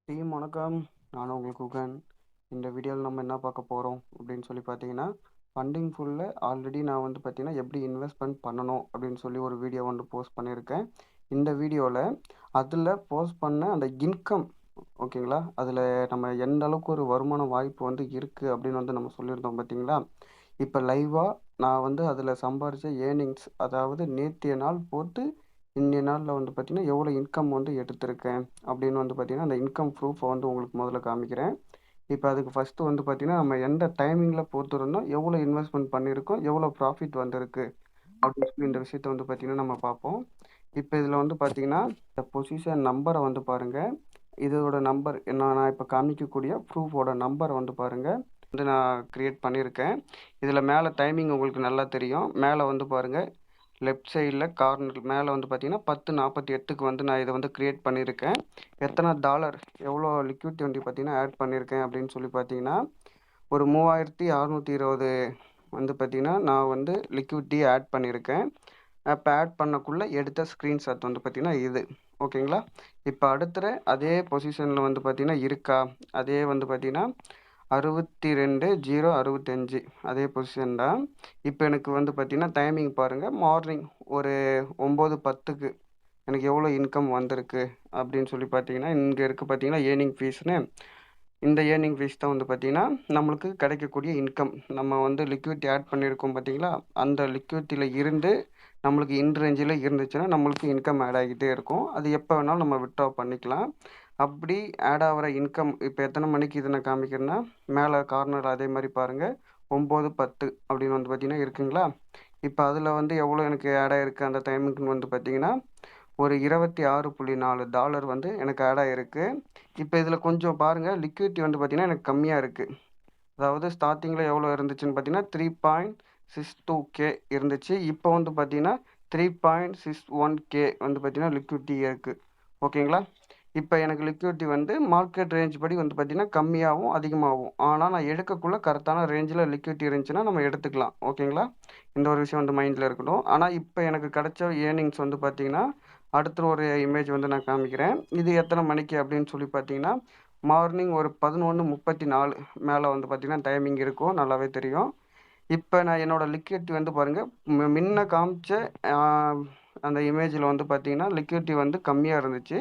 Team வணக்கம். நான் உங்கள் குகன். இந்த வீடியோவில் நம்ம என்ன பார்க்க போகிறோம் அப்படின்னு சொல்லி பார்த்தீங்கன்னா, ஃபண்டிங் ஃபுல்ல ஆல்ரெடி நான் வந்து பார்த்தீங்கன்னா, எப்படி இன்வெஸ்ட்மெண்ட் பண்ணணும் அப்படின்னு சொல்லி ஒரு வீடியோ வந்து போஸ்ட் பண்ணியிருக்கேன். இந்த வீடியோவில் அதில் போஸ்ட் பண்ண அந்த இன்கம் ஓகேங்களா, அதில் நம்ம எந்த அளவுக்கு ஒரு வருமான வாய்ப்பு வந்து இருக்குது அப்படின்னு வந்து நம்ம சொல்லியிருந்தோம் பார்த்தீங்களா. இப்போ லைவாக நான் வந்து அதில் சம்பாரித்த ஏர்னிங்ஸ், அதாவது நேற்றைய நாள் போட்டு இன்னைய நாளில் வந்து பார்த்திங்கன்னா எவ்வளோ இன்கம் வந்து எடுத்திருக்கேன் அப்படின்னு வந்து பார்த்திங்கன்னா அந்த இன்கம் ப்ரூஃபை வந்து உங்களுக்கு முதல்ல காமிக்கிறேன். இப்போ அதுக்கு ஃபஸ்ட்டு வந்து பார்த்திங்கன்னா நம்ம எந்த டைமிங்கில் போட்டுருந்தோம், எவ்வளோ இன்வெஸ்ட்மெண்ட் பண்ணியிருக்கோம், எவ்வளோ ப்ராஃபிட் வந்திருக்கு அப்படின்னு சொல்லி இந்த விஷயத்தை வந்து பார்த்திங்கன்னா நம்ம பார்ப்போம். இப்போ இதில் வந்து பார்த்திங்கன்னா இந்த பொசிஷன் நம்பரை வந்து பாருங்கள். இதோட நம்பர் நான் இப்போ காமிக்கக்கூடிய ப்ரூஃபோட நம்பரை வந்து பாருங்கள். வந்து நான் க்ரியேட் பண்ணியிருக்கேன். இதில் மேலே டைமிங் உங்களுக்கு நல்லா தெரியும். மேலே வந்து பாருங்கள், லெஃப்ட் சைடில் கார்னர் மேலே வந்து பார்த்தீங்கன்னா 10:48க்கு வந்து நான் இதை வந்து க்ரியேட் பண்ணியிருக்கேன். எத்தனை டாலர் எவ்வளோ லிக்விட் வந்து பார்த்தீங்கன்னா ஆட் பண்ணியிருக்கேன் அப்படின்னு சொல்லி பார்த்தீங்கன்னா, ஒரு 3620 வந்து பார்த்தீங்கன்னா நான் வந்து லிக்விட்டி ஆட் பண்ணியிருக்கேன். இப்போ ஆட் பண்ணக்குள்ளே எடுத்த ஸ்க்ரீன்ஷாட் வந்து பார்த்தீங்கன்னா இது ஓகேங்களா. இப்போ அடுத்த அதே பொசிஷனில் வந்து பார்த்தீங்கன்னா இருக்கா, அதே வந்து பார்த்தீங்கன்னா 62,065 அதே பொசிஷன் தான். இப்போ எனக்கு வந்து பார்த்தீங்கன்னா டைமிங் பாருங்கள், மார்னிங் ஒரு 9:10க்கு எனக்கு எவ்வளோ இன்கம் வந்திருக்கு அப்படின்னு சொல்லி பார்த்தீங்கன்னா, இங்கே இருக்குது பார்த்தீங்கன்னா ஏர்னிங் ஃபீஸ்னு. இந்த ஏர்னிங் ஃபீஸ் தான் வந்து பார்த்தீங்கன்னா நம்மளுக்கு கிடைக்கக்கூடிய இன்கம். நம்ம வந்து லிக்விட் ஆட் பண்ணியிருக்கோம் பார்த்தீங்களா, அந்த லிக்விட்டியில் இருந்து நம்மளுக்கு இன் ரேஞ்சில் இருந்துச்சுன்னா நம்மளுக்கு இன்கம் ஆட் ஆகிட்டே இருக்கும். அது எப்போ வேணாலும் நம்ம வித்ட்ரா பண்ணிக்கலாம். அப்படி ஆட் ஆகிற இன்கம் இப்போ எத்தனை மணிக்கு இதை நான் காமிக்கிறேன்னா, மேலே கார்னர் அதே மாதிரி பாருங்கள் 9:10 அப்படின்னு வந்து பார்த்தீங்கன்னா இருக்குங்களா. இப்போ அதில் வந்து எவ்வளோ எனக்கு ஆட் ஆகிருக்கு அந்த டைமுக்குன்னு வந்து பார்த்தீங்கன்னா ஒரு $26.4 வந்து எனக்கு ஆட் ஆகிருக்கு. இப்போ இதில் கொஞ்சம் பாருங்கள், லிக்விடிட்டி வந்து பார்த்தீங்கன்னா எனக்கு கம்மியாக இருக்குது. அதாவது ஸ்டார்டிங்கில் எவ்வளோ இருந்துச்சுன்னு பார்த்தீங்கன்னா 3.62K இருந்துச்சு. இப்போ வந்து பார்த்தீங்கன்னா 3.61K வந்து பார்த்தீங்கன்னா லிக்விடிட்டி இருக்குது ஓகேங்களா. இப்போ எனக்கு லிக்விடிட்டி வந்து மார்க்கெட் ரேஞ்ச் படி வந்து பார்த்தீங்கன்னா கம்மியாகவும் அதிகமாகும். ஆனால் நான் எடுக்கக்குள்ளே கரெக்டான ரேஞ்சில் லிக்விடிட்டி இருந்துச்சுன்னா நம்ம எடுத்துக்கலாம் ஓகேங்களா. இந்த ஒரு விஷயம் வந்து மைண்டில் இருக்கட்டும். ஆனால் இப்போ எனக்கு கிடைச்ச ஏர்னிங்ஸ் வந்து பார்த்தீங்கன்னா அடுத்த ஒரு இமேஜ் வந்து நான் காமிக்கிறேன். இது எத்தனை மணிக்கு அப்படின்னு சொல்லி பார்த்தீங்கன்னா, மார்னிங் ஒரு 11:34 மேலே வந்து பார்த்தீங்கன்னா டைமிங் இருக்கும், நல்லாவே தெரியும். இப்போ நான் என்னோட லிக்விடிட்டி வந்து பாருங்கள், முன்ன காமிச்ச அந்த இமேஜில் வந்து பார்த்தீங்கன்னா லிக்விடிட்டி வந்து கம்மியாக இருந்துச்சு.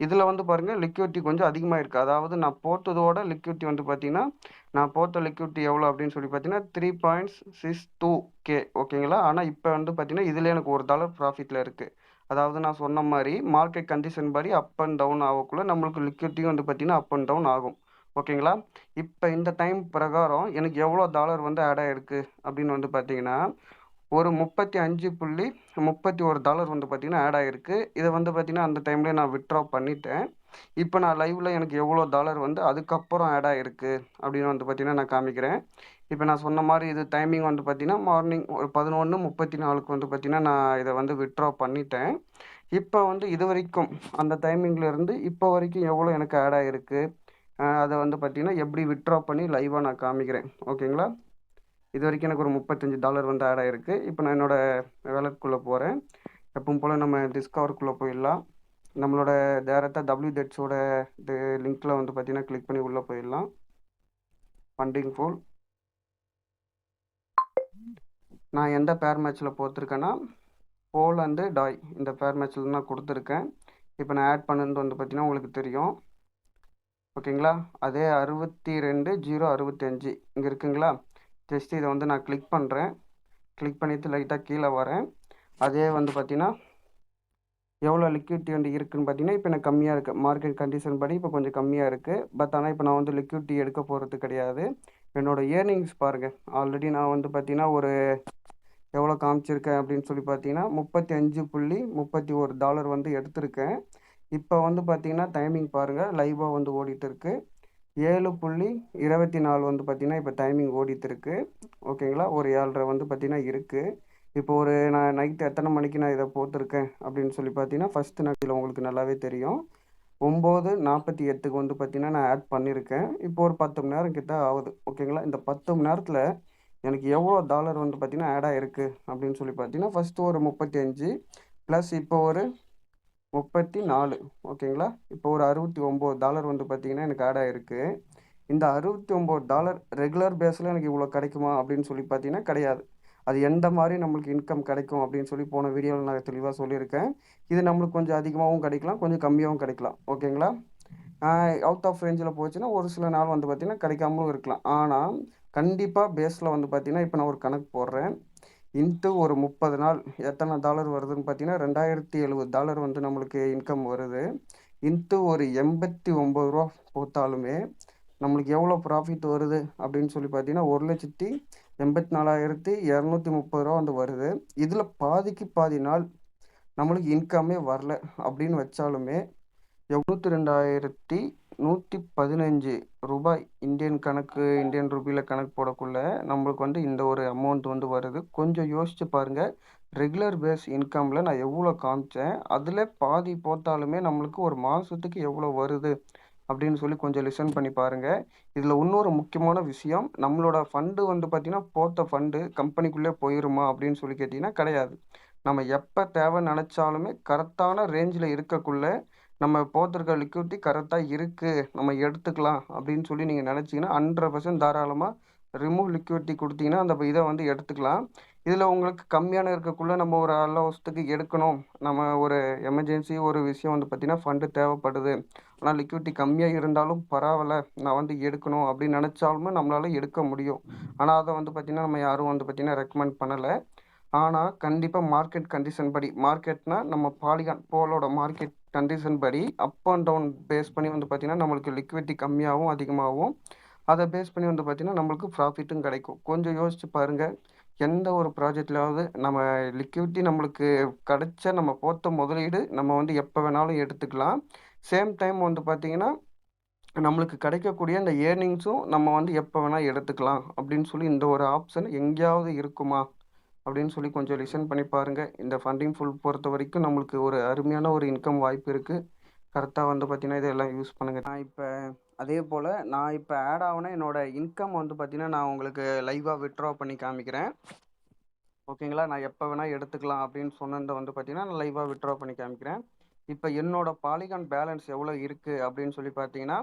இதில் வந்து பாருங்கள் லிக்விடிட்டி கொஞ்சம் அதிகமாக இருக்குது. அதாவது நான் போட்டதோட லிக்விடிட்டி வந்து பார்த்தீங்கன்னா, நான் போட்ட லிக்விடிட்டி எவ்வளோ அப்படின்னு சொல்லி பார்த்தீங்கன்னா 3.62K ஓகேங்களா. ஆனால் இப்போ வந்து பார்த்தீங்கன்னா இதில் எனக்கு $1 ப்ராஃபிட்டில் இருக்குது. அதாவது நான் சொன்ன மாதிரி மார்க்கெட் கண்டிஷன் படி அப் அண்ட் டவுன் ஆகக்குள்ள நம்மளுக்கு லிக்விடிட்டியும் வந்து பார்த்தீங்கன்னா அப் அண்ட் டவுன் ஆகும் ஓகேங்களா. இப்போ இந்த டைம் பிரகாரம் எனக்கு எவ்வளோ டாலர் வந்து ஆட் ஆகிருக்கு அப்படின்னு வந்து பார்த்தீங்கன்னா ஒரு $35.31 வந்து பார்த்தீங்கன்னா ஆட் ஆகிருக்கு. இதை வந்து பார்த்தீங்கன்னா அந்த டைம்லேயே நான் வித்ட்ரா பண்ணிட்டேன். இப்போ நான் லைவில் எனக்கு எவ்வளோ டாலர் வந்து அதுக்கப்புறம் ஆட் ஆகிருக்கு அப்படின்னு வந்து பார்த்தீங்கன்னா நான் காமிக்கிறேன். இப்போ நான் சொன்ன மாதிரி இது டைமிங் வந்து பார்த்தீங்கன்னா மார்னிங் ஒரு 11:34க்கு வந்து பார்த்தீங்கன்னா நான் இதை வந்து வித்ட்ரா பண்ணிட்டேன். இப்போ வந்து இது வரைக்கும் அந்த டைமிங்லேருந்து இப்போ வரைக்கும் எவ்வளோ எனக்கு ஆட் ஆகிருக்கு, அதை வந்து பார்த்தீங்கன்னா எப்படி வித்ட்ரா பண்ணி லைவாக நான் காமிக்கிறேன் ஓகேங்களா. இது வரைக்கும் எனக்கு ஒரு $35 வந்து ஆட் ஆகிருக்கு. இப்போ நான் என்னோடய வேலட்குள்ளே போகிறேன். எப்பவும் போல் நம்ம டிஸ்கவருக்குள்ளே போயிடலாம். நம்மளோட டேரெக்டாக WDETஸோட இது லிங்க்கில் வந்து பார்த்தீங்கன்னா கிளிக் பண்ணி உள்ளே போயிடலாம். ஃபண்டிங் ஃபுல் நான் எந்த பேர் மேட்ச்சில் போட்டிருக்கேன்னா போலந்து டாய் இந்த பேர் மேட்ச்சில் நான் கொடுத்துருக்கேன். இப்போ நான் ஆட் பண்ணது வந்து பார்த்தீங்கன்னா உங்களுக்கு தெரியும் ஓகேங்களா. அதே 62,065 இங்கே இருக்குங்களா. ஜஸ்ட் இதை வந்து நான் கிளிக் பண்ணுறேன். கிளிக் பண்ணிவிட்டு லைட்டாக கீழே வரேன். அதே வந்து பார்த்தீங்கன்னா எவ்வளோ லிக்விடிட்டி வந்து இருக்குதுன்னு பார்த்தீங்கன்னா இப்போ எனக்கு கம்மியாக இருக்குது. மார்க்கெட் கண்டிஷன் படி இப்போ கொஞ்சம் கம்மியாக இருக்குது. பட் ஆனால் இப்போ நான் வந்து லிக்விடிட்டி எடுக்க போகிறது கிடையாது. என்னோடய ஏர்னிங்ஸ் பாருங்கள், ஆல்ரெடி நான் வந்து பார்த்தீங்கன்னா ஒரு எவ்வளோ காமிச்சிருக்கேன் அப்படின்னு சொல்லி பார்த்தீங்கன்னா $35.31 வந்து எடுத்திருக்கேன். இப்போ வந்து பார்த்தீங்கன்னா டைமிங் பாருங்கள், லைவாக வந்து ஓடிட்டு இருக்குது. 7:24 வந்து பார்த்தீங்கன்னா இப்போ டைமிங் ஓடிட்டு இருக்குது ஓகேங்களா. ஒரு 7:30 வந்து பார்த்தீங்கன்னா இருக்குது. இப்போ ஒரு நான் நைட்டு எத்தனை மணிக்கு நான் இதை போட்டிருக்கேன் அப்படின்னு சொல்லி பார்த்தீங்கன்னா ஃபஸ்ட்டு நான் உங்களுக்கு நல்லாவே தெரியும் 9:48க்கு வந்து பார்த்தீங்கன்னா நான் ஆட் பண்ணியிருக்கேன். இப்போ ஒரு 10 மணி நேரம் கிட்ட ஆகுது ஓகேங்களா. இந்த 10 மணி நேரத்தில் எனக்கு எவ்வளோ டாலர் வந்து பார்த்தீங்கன்னா ஆட் ஆகிருக்கு அப்படின்னு சொல்லி பார்த்தீங்கன்னா ஃபஸ்ட்டு ஒரு 35 ப்ளஸ் இப்போ ஒரு 34. ஓகேங்களா? இப்போ ஒரு $69 வந்து பார்த்தீங்கன்னா எனக்கு ஆட் ஆயிருக்கு. இந்த $69 ரெகுலர் பேஸில் எனக்கு இவ்வளோ கிடைக்குமா அப்படின்னு சொல்லி பார்த்தீங்கன்னா கிடையாது. அது எந்த மாதிரி நம்மளுக்கு இன்கம் கிடைக்கும் அப்படின்னு சொல்லி போன வீடியோவில் நான் தெளிவாக சொல்லியிருக்கேன். இது நம்மளுக்கு கொஞ்சம் அதிகமாகவும் கிடைக்கலாம், கொஞ்சம் கம்மியாகவும் கிடைக்கலாம். ஓகேங்களா? அவுட் ஆஃப் ரேஞ்சில் போச்சுன்னா ஒரு சில நாள் வந்து பார்த்தீங்கன்னா கிடைக்காமலும் இருக்கலாம். ஆனால் கண்டிப்பாக பேஸில் வந்து பார்த்தீங்கன்னா இப்போ நான் ஒரு கணக்கு போடுறேன். இன்ட்டு ஒரு 30 நாள் எத்தனை டாலர் வருதுன்னு பார்த்தீங்கன்னா $2070 வந்து நம்மளுக்கு இன்கம் வருது. இன்ட்டு ஒரு $89 போட்டாலுமே நம்மளுக்கு எவ்வளோ ப்ராஃபிட் வருது அப்படின்னு சொல்லி பார்த்தீங்கன்னா $1,84,230 வந்து வருது. இதில் பாதிக்கு பாதி நாள் நம்மளுக்கு இன்கமே வரல அப்படின்னு வச்சாலுமே $72,115 இந்தியன் ருபியில் கணக்கு போடக்குள்ள நம்மளுக்கு வந்து இந்த ஒரு அமௌண்ட் வந்து வருது. கொஞ்சம் யோசிச்சு பாருங்கள். ரெகுலர் பேஸ் இன்கமில் நான் எவ்வளோ காமிச்சேன், அதில் பாதி போட்டாலுமே நம்மளுக்கு ஒரு மாதத்துக்கு எவ்வளோ வருது அப்படின்னு சொல்லி கொஞ்சம் லிசன் பண்ணி பாருங்கள். இதில் இன்னொரு முக்கியமான விஷயம், நம்மளோட ஃபண்டு வந்து பார்த்திங்கன்னா போட்ட ஃபண்டு கம்பெனிக்குள்ளே போயிருமா அப்படின்னு சொல்லி கேட்டிங்கன்னா கிடையாது. நம்ம எப்போ தேவை நினச்சாலுமே கரெக்டான ரேஞ்சில் இருக்கக்குள்ள நம்ம போட்டிருக்க லிக்விடிட்டி கரெக்டாக இருக்குது, நம்ம எடுத்துக்கலாம் அப்படின்னு சொல்லி நீங்கள் நினச்சிங்கன்னா 100% தாராளமாக ரிமூவ் லிக்விடிட்டி கொடுத்தீங்கன்னா அந்த இதை வந்து எடுத்துக்கலாம். இதில் உங்களுக்கு கம்மியான இருக்கக்குள்ள நம்ம ஒரு அவசரத்துக்கு எடுக்கணும், நம்ம ஒரு எமர்ஜென்சி ஒரு விஷயம் வந்து பார்த்திங்கன்னா ஃபண்டு தேவைப்படுது, ஆனால் லிக்விடிட்டி கம்மியாக இருந்தாலும் பரவாயில்ல நான் வந்து எடுக்கணும் அப்படின்னு நினச்சாலுமே நம்மளால் எடுக்க முடியும். ஆனால் அதை வந்து பார்த்திங்கன்னா நம்ம யாரும் வந்து பார்த்திங்கன்னா ரெக்கமெண்ட் பண்ணலை. ஆனால் கண்டிப்பாக மார்க்கெட் கண்டிஷன் படி, மார்க்கெட்னா நம்ம போலோட மார்க்கெட் கண்டிஷன் படி அப் அண்ட் டவுன் பேஸ் பண்ணி வந்து பார்த்திங்கன்னா நம்மளுக்கு லிக்விடிட்டி கம்மியாகவும் அதிகமாகவும் அதை பேஸ் பண்ணி வந்து பார்த்திங்கன்னா நம்மளுக்கு ப்ராஃபிட்டும் கிடைக்கும். கொஞ்சம் யோசிச்சு பாருங்கள். எந்த ஒரு ப்ராஜெக்ட்லையாவது நம்ம லிக்விடிட்டி நம்மளுக்கு கிடைச்ச நம்ம போட்ட முதலீடு நம்ம வந்து எப்போ வேணாலும் எடுத்துக்கலாம். சேம் டைம் வந்து பார்த்திங்கன்னா நம்மளுக்கு கிடைக்கக்கூடிய இந்த ஏர்னிங்ஸும் நம்ம வந்து எப்போ வேணால் எடுத்துக்கலாம் அப்படின்னு சொல்லி இந்த ஒரு ஆப்ஷன் எங்கேயாவது இருக்குமா அப்படின்னு சொல்லி கொஞ்சம் லிசன் பண்ணி பாருங்கள். இந்த ஃபண்டிங் ஃபுல் பொறுத்த வரைக்கும் நம்மளுக்கு ஒரு அருமையான ஒரு இன்கம் வாய்ப்பு இருக்குது. கரெக்டாக வந்து பார்த்திங்கன்னா இதெல்லாம் யூஸ் பண்ணுங்கள். அதே போல் நான் இப்போ ஆட் ஆகின என்னோடய இன்கம் வந்து பார்த்திங்கன்னா நான் உங்களுக்கு லைவாக வித்ட்ரா பண்ணி காமிக்கிறேன். ஓகேங்களா? நான் எப்போ வேணால் எடுத்துக்கலாம் அப்படின்னு சொன்னதை வந்து பார்த்திங்கன்னா நான் லைவாக வித்ட்ரா பண்ணி காமிக்கிறேன். இப்போ என்னோடய பாலிகான் பேலன்ஸ் எவ்வளோ இருக்குது அப்படின்னு சொல்லி பார்த்தீங்கன்னா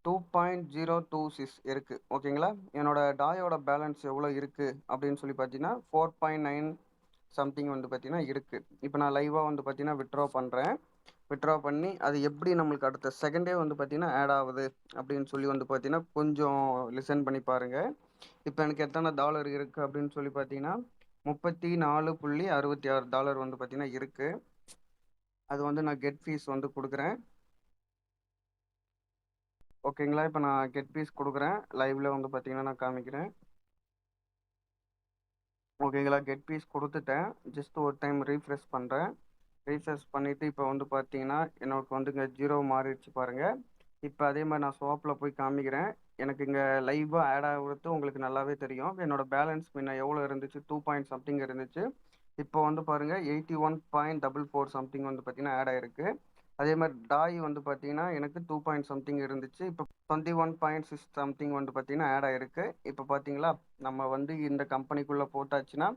2.026 இருக்குது. ஓகேங்களா? என்னோடய டாயோட பேலன்ஸ் எவ்வளோ இருக்குது அப்படின்னு சொல்லி பார்த்தீங்கன்னா 4.9 சம்திங் வந்து பார்த்திங்கன்னா இருக்குது. இப்போ நான் லைவாக வந்து பார்த்திங்கன்னா வித்ட்ரா பண்ணுறேன். வித்ட்ரா பண்ணி அது எப்படி நம்மளுக்கு அடுத்த செகண்டே வந்து பார்த்திங்கன்னா ஆட் ஆகுது அப்படின்னு சொல்லி வந்து பார்த்திங்கன்னா கொஞ்சம் லிசன் பண்ணி பாருங்கள். இப்போ எனக்கு எத்தனை டாலர் இருக்குது அப்படின்னு சொல்லி பார்த்தீங்கன்னா $34.66 வந்து பார்த்திங்கன்னா இருக்குது. அது வந்து நான் கெட் ஃபீஸ் வந்து கொடுக்குறேன். ஓகேங்களா? இப்போ நான் கெட் ஃபீஸ் கொடுக்குறேன். லைவில் வந்து பார்த்திங்கன்னா நான் காமிக்கிறேன். ஓகேங்களா? கெட் ஃபீஸ் கொடுத்துட்டேன். ஜஸ்ட் ஒரு டைம் ரீஃப்ரெஷ் பண்ணுறேன். ரீஃப்ரெஷ் பண்ணிவிட்டு இப்போ வந்து பார்த்தீங்கன்னா எனக்கு வந்து இங்கே 0 மாறிடுச்சு பாருங்கள். இப்போ அதே மாதிரி நான் ஸ்வாப்பில் போய் காமிக்கிறேன். எனக்கு இங்கே லைவாக ஆட் ஆகிறது உங்களுக்கு நல்லாவே தெரியும். என்னோடய பேலன்ஸ் முன்ன எவ்வளோ இருந்துச்சு, 2 பாயிண்ட் சம்திங் இருந்துச்சு. இப்போ வந்து பாருங்கள் 81.44 சம்திங் வந்து பார்த்திங்கன்னா ஆட் ஆகிருக்கு. அதே மாதிரி டாய் வந்து பார்த்தீங்கன்னா எனக்கு 2 பாயிண்ட் சம்திங் இருந்துச்சு. இப்போ 21.6 சம்திங் வந்து பார்த்தீங்கன்னா ஆட் ஆகிருக்கு. இப்போ பார்த்தீங்களா நம்ம வந்து இந்த கம்பெனிக்குள்ளே போட்டாச்சுன்னா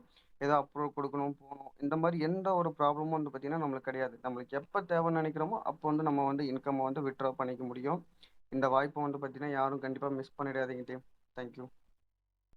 ஏதோ அப்ரூவ் கொடுக்கணும், போகணும், இந்த மாதிரி எந்த ஒரு ப்ராப்ளமும் வந்து பார்த்திங்கன்னா நம்மளுக்கு கிடையாது. நம்மளுக்கு எப்போ தேவைன்னு நினைக்கிறோமோ அப்போ வந்து நம்ம வந்து இன்கம்மை வந்து வித்ட்ரா பண்ணிக்க முடியும். இந்த வாய்ப்பை வந்து பார்த்திங்கன்னா யாரும் கண்டிப்பாக மிஸ் பண்ணிடாதீங்க டீம். தேங்க்யூ.